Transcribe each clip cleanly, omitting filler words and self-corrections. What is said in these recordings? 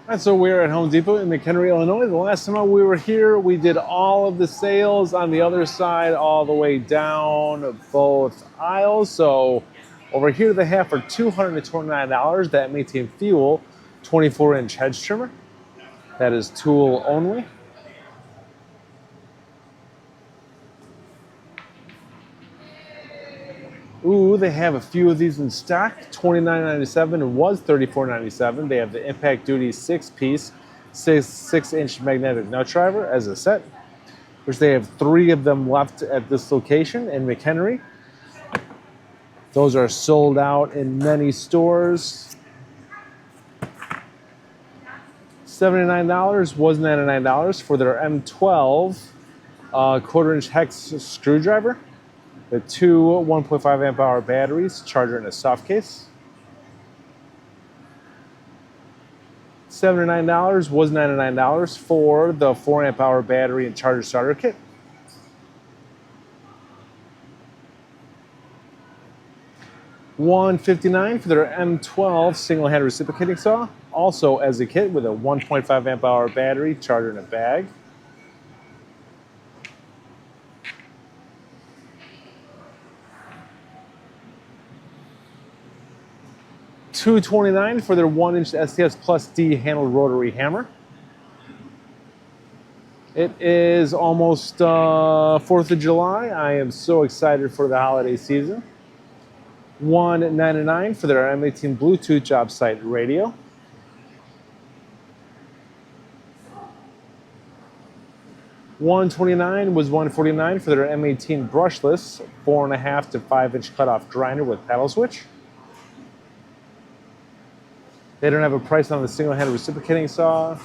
And so we're at Home Depot in McHenry, Illinois. The last time we were here, we did all of the sales on the other side, all the way down both aisles. So over here they have for $229 that M18 Fuel 24-inch hedge trimmer. That is tool only. Ooh, they have a few of these in stock. $29.97 was $34.97. They have the Impact Duty 6-piece, 6-inch magnetic nut driver as a set, which they have 3 of them left at this location in McHenry. Those are sold out in many stores. $79 was $99 for their M12 quarter-inch hex screwdriver. The 2 1.5 amp hour batteries, charger in a soft case. $79 was $99 for the 4 amp hour battery and charger starter kit. $159 for their M12 single-hand reciprocating saw, also as a kit with a 1.5 amp hour battery, charger in a bag. $229 for their 1-inch STS Plus D handled rotary hammer. It is almost 4th of July. I am so excited for the holiday season. $199 for their M18 Bluetooth job site radio. $129 was $149 for their M18 brushless 4.5 to 5-inch cutoff grinder with paddle switch. They don't have a price on the single-handed reciprocating saw.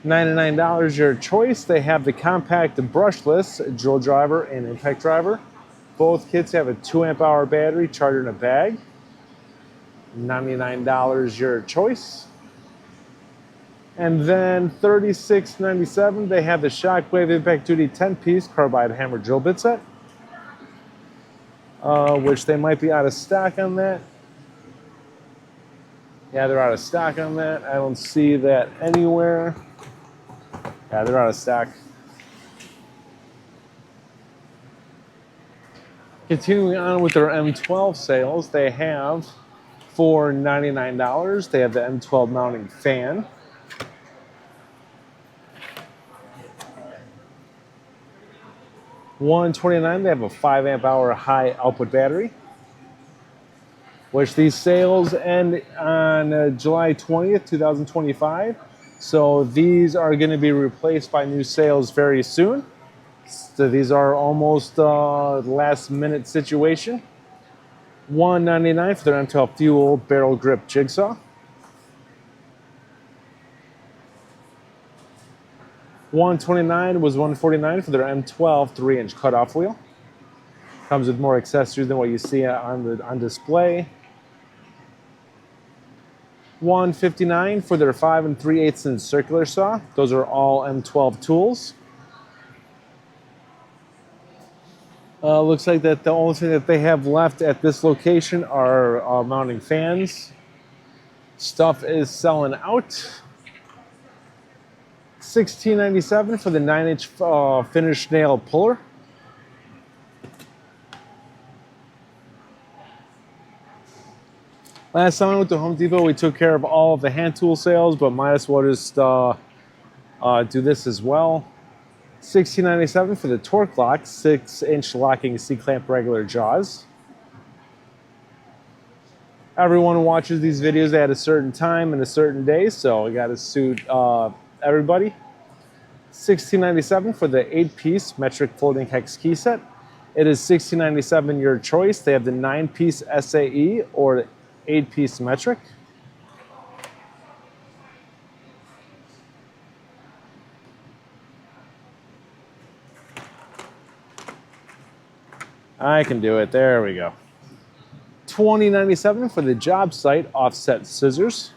$99 your choice. They have the compact brushless drill driver and impact driver. Both kits have a 2 amp hour battery, charger in a bag. $99 your choice. And then $36.97, they have the Shockwave Impact Duty 10-piece carbide hammer drill bit set, which they might be out of stock on that. Yeah, they're out of stock on that. I don't see that anywhere. Yeah, they're out of stock. Continuing on with their M12 sales, they have for $99, they have the M12 mounting fan. $129, they have a 5 amp hour high output battery, which these sales end on July 20th, 2025. So these are going to be replaced by new sales very soon. So these are almost last minute situation. $199 for their M12 Fuel barrel grip jigsaw. $129 was $149 for their M12 3-inch cutoff wheel. Comes with more accessories than what you see on display. $159 for their 5 3/8 inch circular saw. Those are all M12 tools. Looks like that the only thing that they have left at this location are mounting fans. Stuff is selling out. $16.97 for the 9-inch finished nail puller. Last time I went to Home Depot, we took care of all of the hand tool sales, but might as well just do this as well. $16.97 for the Torque Lock 6-inch locking C-clamp regular jaws. Everyone watches these videos at a certain time and a certain day, so I got to suit everybody. $16.97 for the 8-piece metric folding hex key set. It is $16.97 your choice. They have the 9-piece SAE or the 8-piece metric. I can do it. There we go. $20.97 for the job site offset scissors.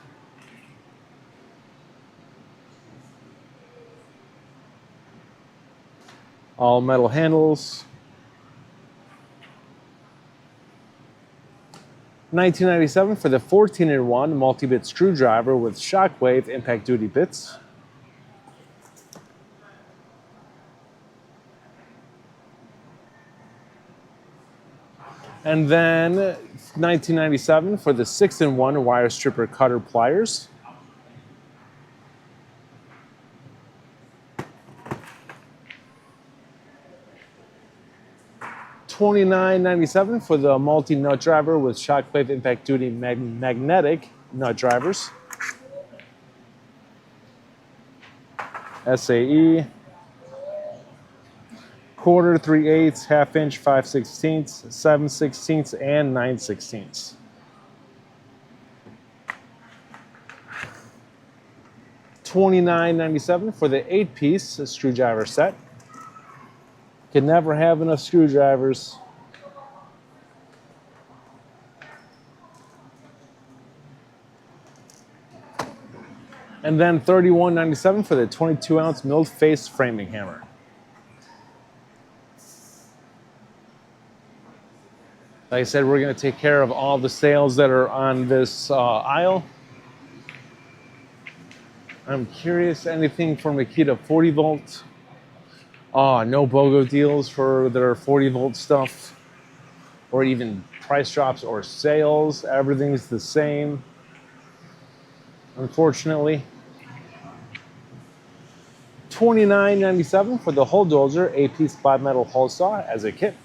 All metal handles. $19.97 for the 14-in-1 multi-bit screwdriver with shockwave impact duty bits. And then $19.97 for the 6-in-1 wire stripper cutter pliers. $29.97 for the multi-nut driver with shockwave impact duty magnetic nut drivers. SAE. Quarter, 3/8, half-inch, 5/16, 7/16, and 9/16. $29.97 for the 8-piece screwdriver set. Can never have enough screwdrivers. And then $31.97 for the 22-ounce milled face framing hammer. Like I said, we're going to take care of all the sales that are on this aisle. I'm curious, anything for Makita 40 volt? Oh, no BOGO deals for their 40 volt stuff, or even price drops or sales. Everything's the same, unfortunately. $29.97 for the hole dozer 8-piece 5-metal hole saw as a kit.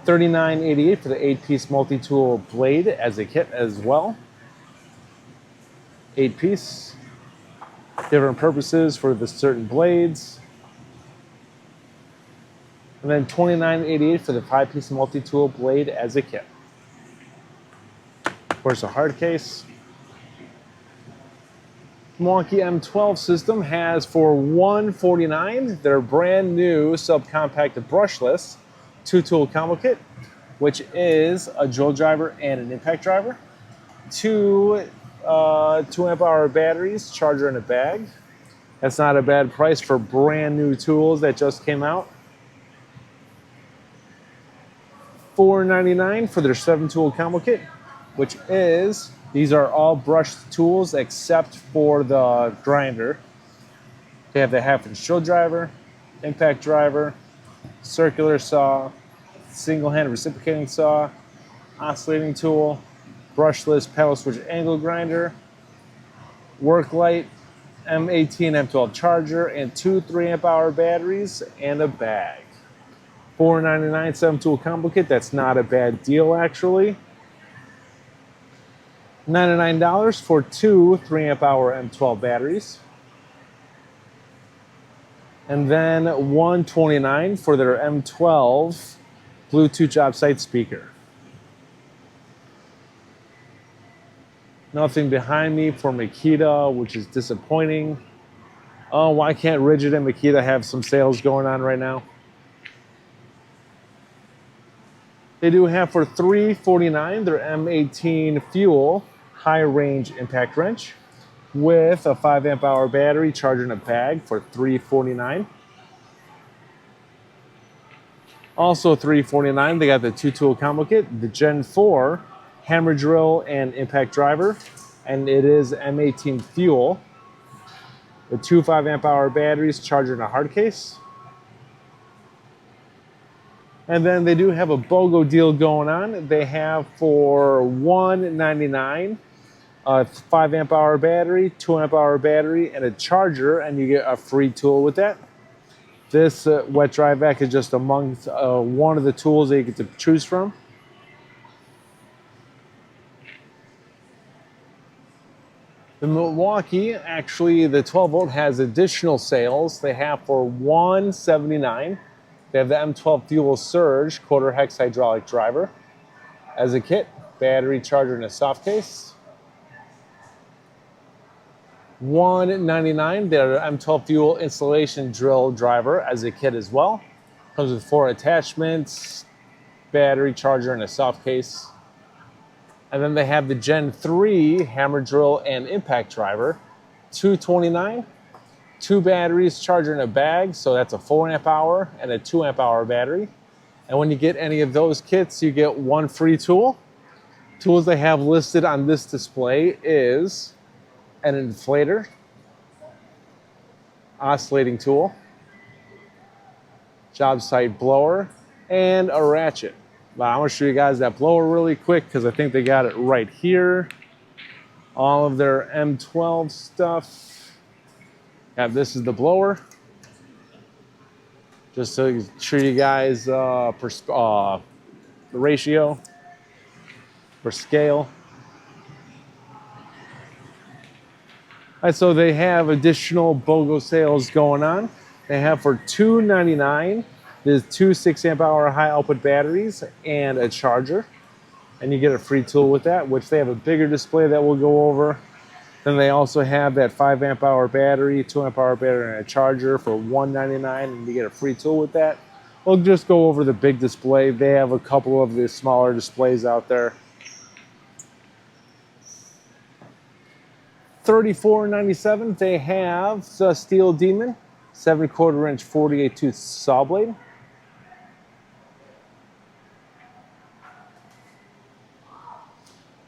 $39.88 for the 8-piece multi-tool blade as a kit as well. 8-piece, different purposes for the certain blades. And then $29.88 for the 5-piece multi-tool blade as a kit. Of course, a hard case. Milwaukee M12 system has for $149 their brand new subcompact brushless 2-tool combo kit, which is a drill driver and an impact driver, 2 2-amp-hour batteries, charger, and a bag. That's not a bad price for brand new tools that just came out. $4.99 for their 7-tool combo kit, which is, these are all brushed tools except for the grinder. They have the 1/2-inch drill driver, impact driver, circular saw, single-hand reciprocating saw, oscillating tool, brushless paddle switch angle grinder, work light, M18 M12 charger, and 2 3-amp-hour batteries, and a bag. $4.99 7-tool combo kit. That's not a bad deal, actually. $99 for 2 3-amp-hour M12 batteries. And then $129 for their M12 Bluetooth job site speaker. Nothing behind me for Makita, which is disappointing. Oh, why can't Rigid and Makita have some sales going on right now? They do have for $349 their M18 Fuel high range impact wrench with a 5-amp-hour battery, charger, and a bag for $349. Also $349, they got the 2-tool combo kit, the Gen 4 hammer drill and impact driver, and it is M18 Fuel with 2 5-amp-hour batteries, charger, and a hard case. And then they do have a BOGO deal going on. They have for $199 a 5-amp-hour battery, 2-amp-hour battery, and a charger, and you get a free tool with that. This wet dry vac is just amongst one of the tools that you get to choose from. The Milwaukee, actually, the 12 volt has additional sales. They have for $179. They have the M12 Fuel Surge quarter hex hydraulic driver as a kit, battery, charger, and a soft case. $199. Their M12 Fuel installation drill driver as a kit as well. Comes with 4 attachments, battery, charger, and a soft case. And then they have the Gen 3 hammer drill and impact driver, $229. 2 batteries, charger in a bag, so that's a 4 amp hour and a 2 amp hour battery. And when you get any of those kits, you get 1 free tool. Tools they have listed on this display is an inflator, oscillating tool, job site blower, and a ratchet. But I'm gonna show you guys that blower really quick because I think they got it right here. All of their M12 stuff. Yeah, this is the blower. Just to show you guys the ratio for scale. All right, so they have additional BOGO sales going on. They have for $2.99, there's 2 6 amp hour high output batteries and a charger. And you get a free tool with that, which they have a bigger display that we'll go over. Then they also have that 5 amp hour battery, 2 amp hour battery, and a charger for $1.99, and you get a free tool with that. We'll just go over the big display. They have a couple of the smaller displays out there. $34.97, they have the Steel Demon, 7/4 inch 48 tooth saw blade.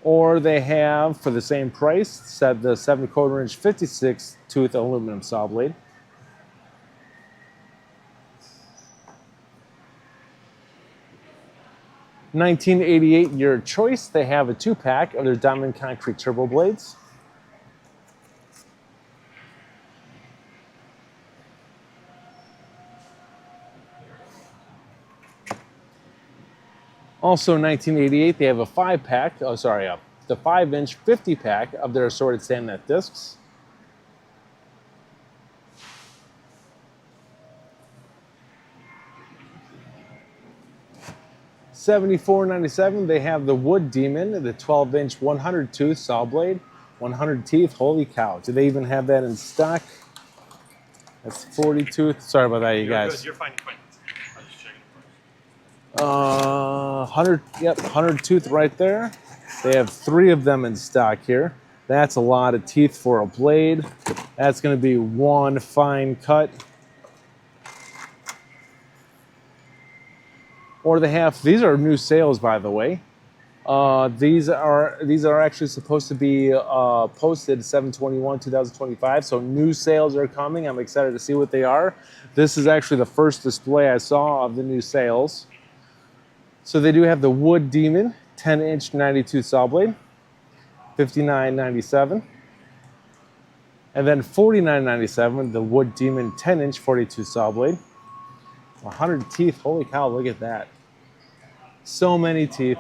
Or they have, for the same price, set the 7/4 inch 56 tooth aluminum saw blade. $19.88, your choice. They have a 2-pack of their Diamond Concrete turbo blades. Also $19.88, they have a 5-pack, the 5-inch 50-pack of their assorted sand net discs. $74.97, they have the Wood Demon, the 12-inch 100 tooth saw blade, 100 teeth, holy cow. Do they even have that in stock? That's 40 tooth, sorry about that, you guys. Good. You're fine, you're fine. 100 tooth right there. They have 3 of them in stock here. That's a lot of teeth for a blade. That's going to be 1 fine cut. Or they have, these are new sales, by the way. These are actually supposed to be posted 7/21/2025. So new sales are coming. I'm excited to see what they are. This is actually the first display I saw of the new sales. So they do have the Wood Demon 10-inch 92 saw blade, $59.97. And then $49.97, the Wood Demon 10-inch 42 saw blade. 100 teeth, holy cow, look at that. So many teeth.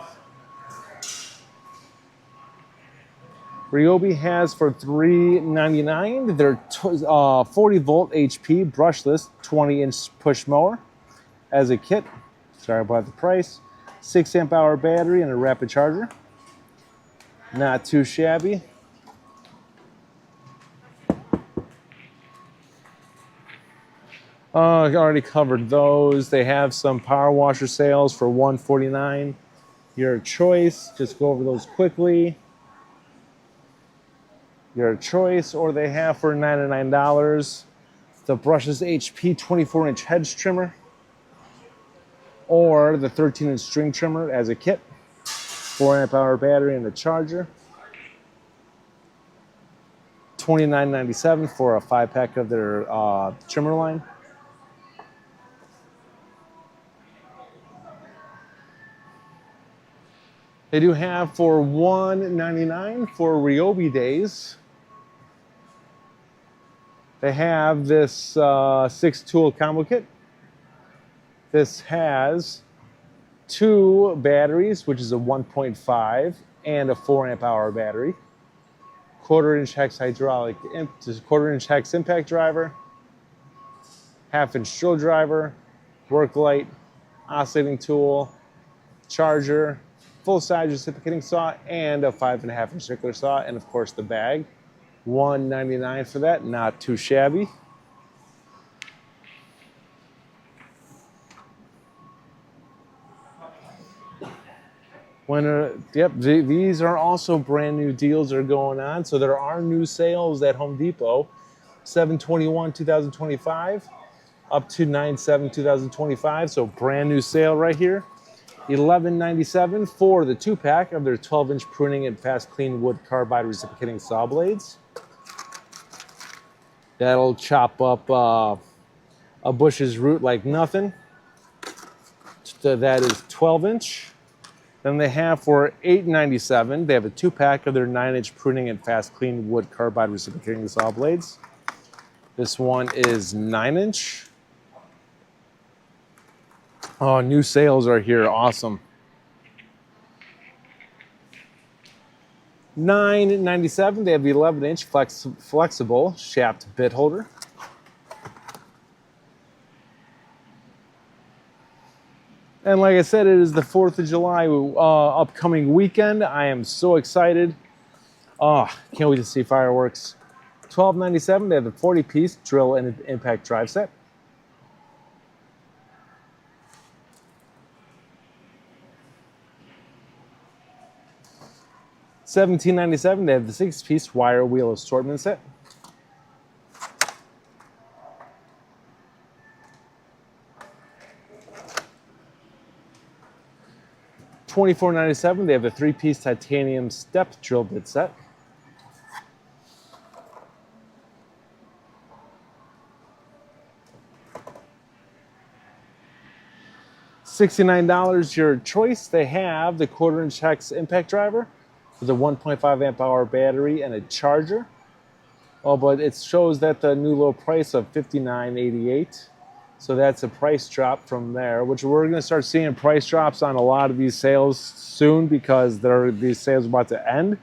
Ryobi has for $3.99 their 40-volt HP brushless 20-inch push mower as a kit. Sorry about the price. 6 amp hour battery and a rapid charger. Not too shabby. I already covered those. They have some power washer sales for $149. Your choice. Just go over those quickly. Your choice. Or they have for $99 the brushless HP 24-inch hedge trimmer, or the 13-inch string trimmer as a kit, 4 amp hour battery and a charger. $29.97 for a 5-pack of their trimmer line. They do have for $1.99 for Ryobi days. They have this 6-tool combo kit. This has 2 batteries, which is a 1.5 and a 4 amp hour battery. 1/4-inch hex hydraulic, just 1/4-inch hex impact driver, 1/2-inch drill driver, work light, oscillating tool, charger, full-size reciprocating saw, and a 5.5-inch circular saw, and of course the bag. $1.99 for that, not too shabby. These are also brand new deals that are going on. So there are new sales at Home Depot. 7/21, 2025, up to 9/7, 2025. So brand new sale right here. $11.97 for the 2-pack of their 12-inch pruning and fast clean wood carbide reciprocating saw blades. That'll chop up a bush's root like nothing. So that is 12-inch. Then they have for $8.97, they have a 2-pack of their 9-inch pruning and fast clean wood carbide reciprocating saw blades. This one is 9-inch. Oh, new sales are here. Awesome. $9.97. They have the 11-inch flexible shaft bit holder. And like I said, it is the 4th of July upcoming weekend. I am so excited. Oh, can't wait to see fireworks. $12.97. They have the 40-piece drill and impact drive set. $17.97. They have the 6-piece wire wheel assortment set. $24.97. They have the 3-piece titanium step drill bit set. $69 your choice. They have the 1/4-inch hex impact driver with a 1.5 amp hour battery and a charger. Oh, but it shows that the new low price of $59.88. So that's a price drop from there, which we're going to start seeing price drops on a lot of these sales soon because these sales are about to end.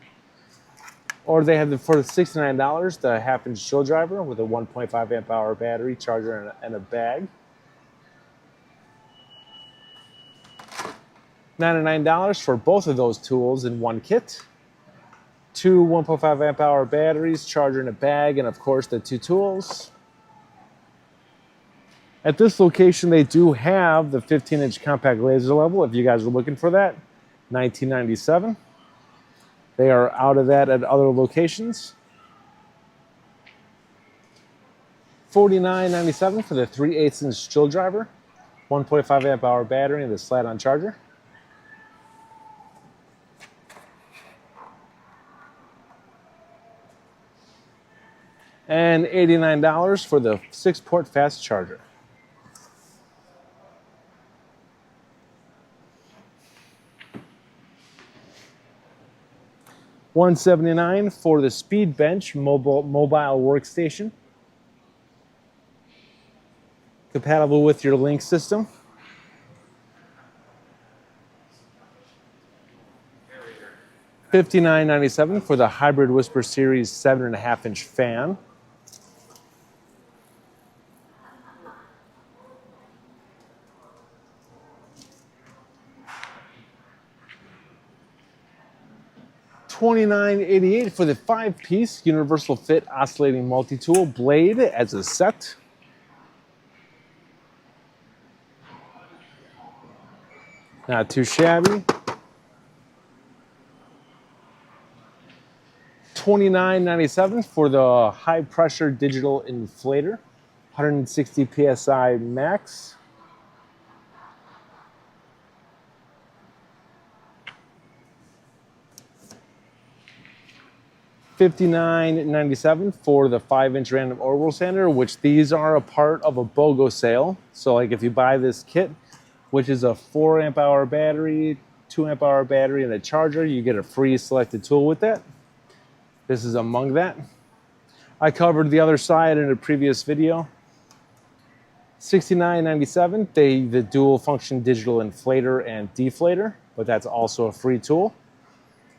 Or they have for $69, the 1/2-inch drill driver with a 1.5 amp hour battery, charger, and a bag. $99 for both of those tools in one kit. 2 1.5 amp hour batteries, charger, and a bag, and of course the 2 tools. At this location, they do have the 15-inch compact laser level if you guys are looking for that. $19.97. They are out of that at other locations. $49.97 for the 3/8-inch drill driver, 1.5 amp hour battery, and the slide-on charger. And $89 for the 6-port fast charger. $179 for the Speed Bench mobile workstation, compatible with your Link system. $59.97 for the Hybrid Whisper Series 7.5-inch fan. $29.88 for the 5-piece Universal Fit Oscillating Multi-Tool blade as a set. Not too shabby. $29.97 for the high-pressure digital inflator, 160 PSI max. $59.97 for the 5-inch random orbital sander, which these are a part of a BOGO sale. So like if you buy this kit, which is a 4 amp hour battery, 2 amp hour battery, and a charger, you get a free selected tool with that. This is among that. I covered the other side in a previous video. $69.97, the dual function digital inflator and deflator, but that's also a free tool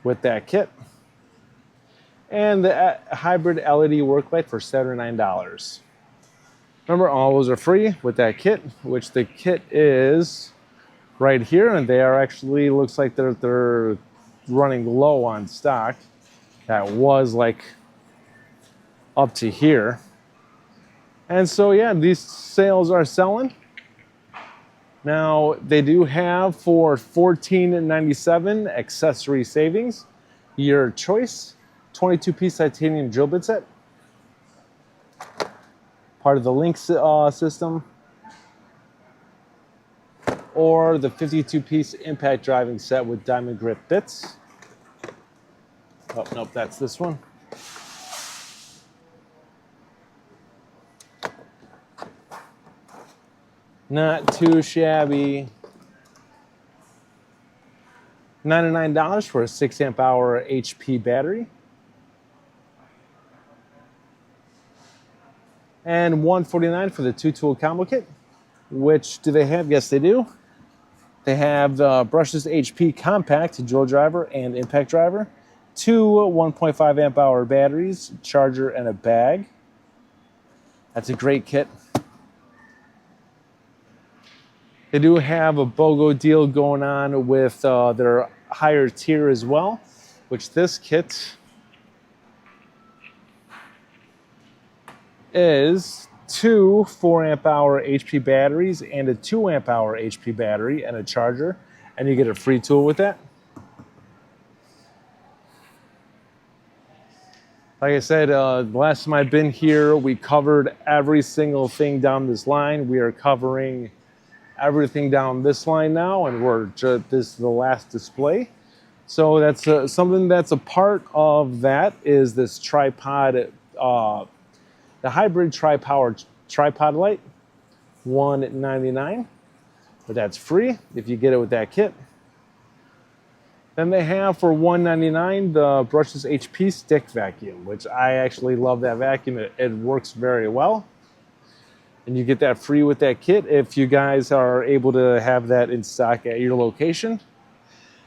with that kit. And the hybrid LED work light for $79. Remember, all those are free with that kit, which the kit is right here, and they are actually, looks like they're running low on stock. That was like up to here. And so yeah, these sales are selling. Now they do have for $14.97 accessory savings, your choice. 22-piece titanium drill bit set. part of the Link system, or the 52-piece impact driving set with diamond grip bits. Oh, nope, that's this one. Not too shabby. $99 for a 6 amp hour HP battery. And $149 for the 2-tool combo kit. Which do they have? Yes, they do. They have the brushless HP compact drill driver and impact driver, 2 1.5 amp hour batteries, charger, and a bag. That's a great kit. They do have a BOGO deal going on with their higher tier as well, which this kit is 2 4 amp hour HP batteries and a 2 amp hour HP battery and a charger, and you get a free tool with that. Like I said, the last time I've been here, we covered every single thing down this line. We are covering everything down this line now, and this is the last display. So that's something that's a part of that is this tripod, the hybrid tripod light, $199, but that's free if you get it with that kit. Then they have for $199 the brushless HP stick vacuum, which I actually love that vacuum. It works very well. And you get that free with that kit if you guys are able to have that in stock at your location.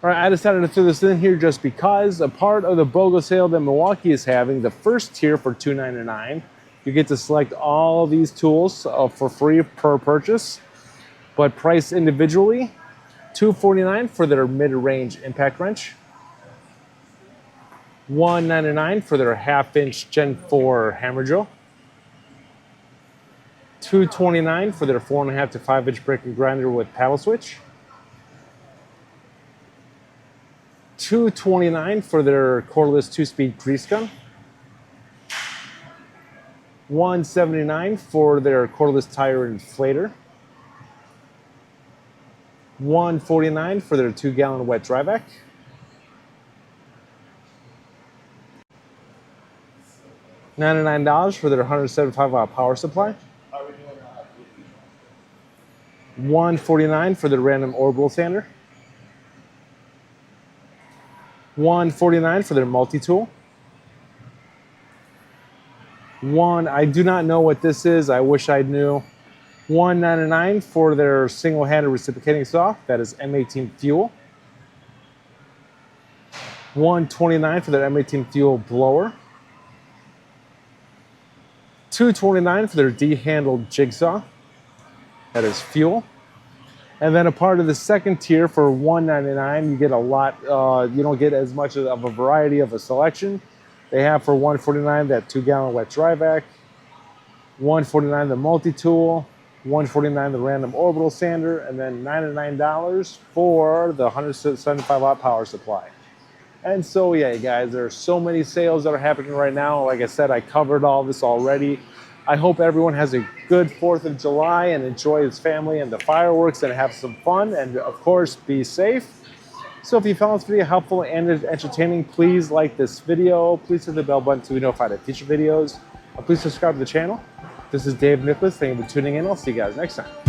All right, I decided to throw this in here just because a part of the BOGO sale that Milwaukee is having, the first tier for $299, you get to select all these tools for free per purchase, but priced individually. $249 for their mid-range impact wrench, $199 for their half-inch Gen 4 hammer drill, $229 for their 4.5 to 5-inch brick and grinder with paddle switch, $229 for their cordless 2-speed grease gun, $179 for their cordless tire inflator, $149 for their 2-gallon wet dry vac, $99 for their 175-watt power supply, $149 for the random orbital sander, $149 for their multi-tool. I do not know what this is. I wish I knew. $199 for their single-handed reciprocating saw. That is M18 fuel. $129 for their M18 fuel blower. $229 for their D-handled jigsaw. That is fuel. And then a part of the second tier for $199, you get a lot. You don't get as much of a variety of a selection. They have for $149 that 2-gallon wet dry vac, $149 the multi-tool, $149 the random orbital sander, and then $99 for the 175-watt power supply. And so, yeah, guys, there are so many sales that are happening right now. Like I said, I covered all this already. I hope everyone has a good 4th of July and enjoys family and the fireworks and have some fun. And, of course, be safe. So if you found this video helpful and entertaining, please like this video. Please hit the bell button to be notified of future videos. Please subscribe to the channel. This is Dave Nicholas. Thank you for tuning in. I'll see you guys next time.